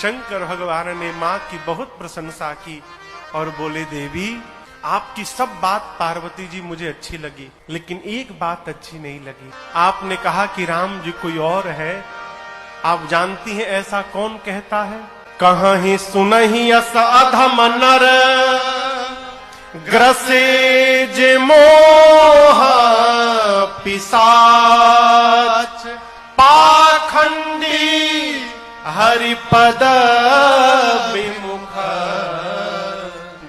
शंकर भगवान ने माँ की बहुत प्रशंसा की और बोले, देवी आपकी सब बात पार्वती जी मुझे अच्छी लगी, लेकिन एक बात अच्छी नहीं लगी। आपने कहा कि राम जी कोई और है। आप जानती हैं ऐसा कौन कहता है? कहीं सुनहि अस अधम नर ग्रसे जे मोह पिशाच, पाखंडी हरिपद विमुख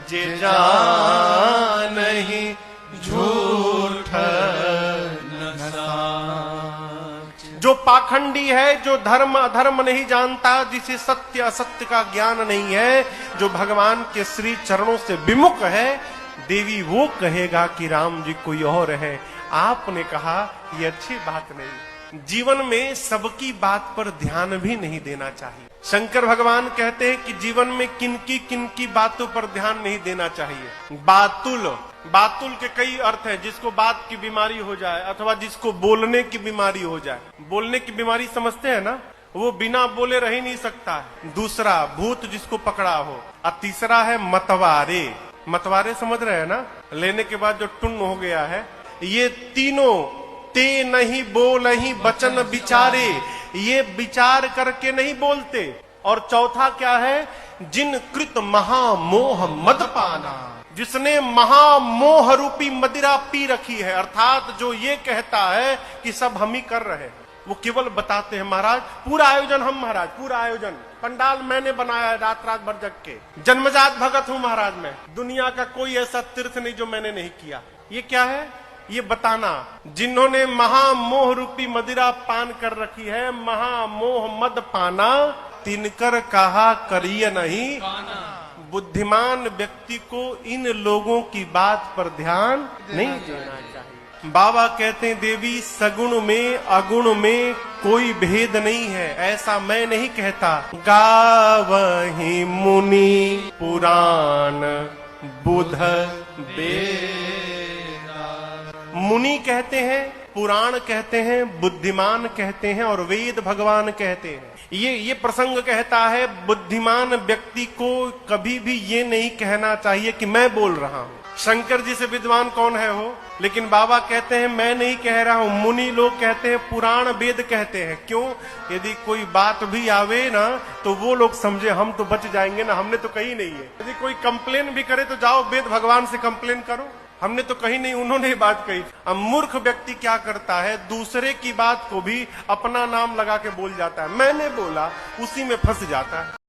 जे जानहि झूठ न साच। जो पाखंडी है, जो धर्म अधर्म नहीं जानता, जिसे सत्य असत्य का ज्ञान नहीं है, जो भगवान के श्री चरणों से विमुख है, देवी वो कहेगा कि राम जी कोई और है। आपने कहा ये अच्छी बात नहीं। जीवन में सबकी बात पर ध्यान भी नहीं देना चाहिए। शंकर भगवान कहते हैं कि जीवन में किनकी बातों पर ध्यान नहीं देना चाहिए। बातुल के कई अर्थ है। जिसको बात की बीमारी हो जाए अथवा जिसको बोलने की बीमारी हो जाए। बोलने की बीमारी समझते हैं ना, वो बिना बोले रह ही नहीं सकता है। दूसरा भूत जिसको पकड़ा हो। और तीसरा है मतवारे समझ रहे हैं ना, लेने के बाद जो टुन्न हो गया है। ये तीनों ते नहीं बोल ही बचन विचारे, ये विचार करके नहीं बोलते। और चौथा क्या है? जिन कृत महामोह मद पाना, जिसने महामोह रूपी मदिरा पी रखी है। अर्थात जो ये कहता है कि सब हम ही कर रहे हैं, वो केवल बताते हैं महाराज पूरा आयोजन हम, महाराज पूरा आयोजन पंडाल मैंने बनाया है, रात भर जग के जन्मजात भगत हूं महाराज मैं, दुनिया का कोई ऐसा तीर्थ नहीं जो मैंने नहीं किया। ये क्या है? ये बताना। जिन्होंने महामोह रूपी मदिरा पान कर रखी है, महामोह मद पाना, तिनकर कहा करिए नहीं। बुद्धिमान व्यक्ति को इन लोगों की बात पर ध्यान नहीं देना चाहिए। बाबा कहते हैं, देवी सगुण में अगुण में कोई भेद नहीं है, ऐसा मैं नहीं कहता। गावहि मुनि पुराण बुध वेद। मुनि कहते हैं, पुराण कहते हैं, बुद्धिमान कहते हैं और वेद भगवान कहते हैं। ये प्रसंग कहता है बुद्धिमान व्यक्ति को कभी भी ये नहीं कहना चाहिए कि मैं बोल रहा हूँ। शंकर जी से विद्वान कौन है हो? लेकिन बाबा कहते हैं मैं नहीं कह रहा हूँ। मुनि लोग कहते हैं, पुराण वेद कहते हैं। क्यों? यदि कोई बात भी आवे ना तो वो लोग समझे हम तो बच जाएंगे ना, हमने तो कही नहीं है। यदि कोई कंप्लेन भी करे तो जाओ वेद भगवान से कंप्लेन करो, हमने तो कहीं नहीं, उन्होंने बात कही। अब मूर्ख व्यक्ति क्या करता है? दूसरे की बात को भी अपना नाम लगा के बोल जाता है, मैंने बोला, उसी में फंस जाता है।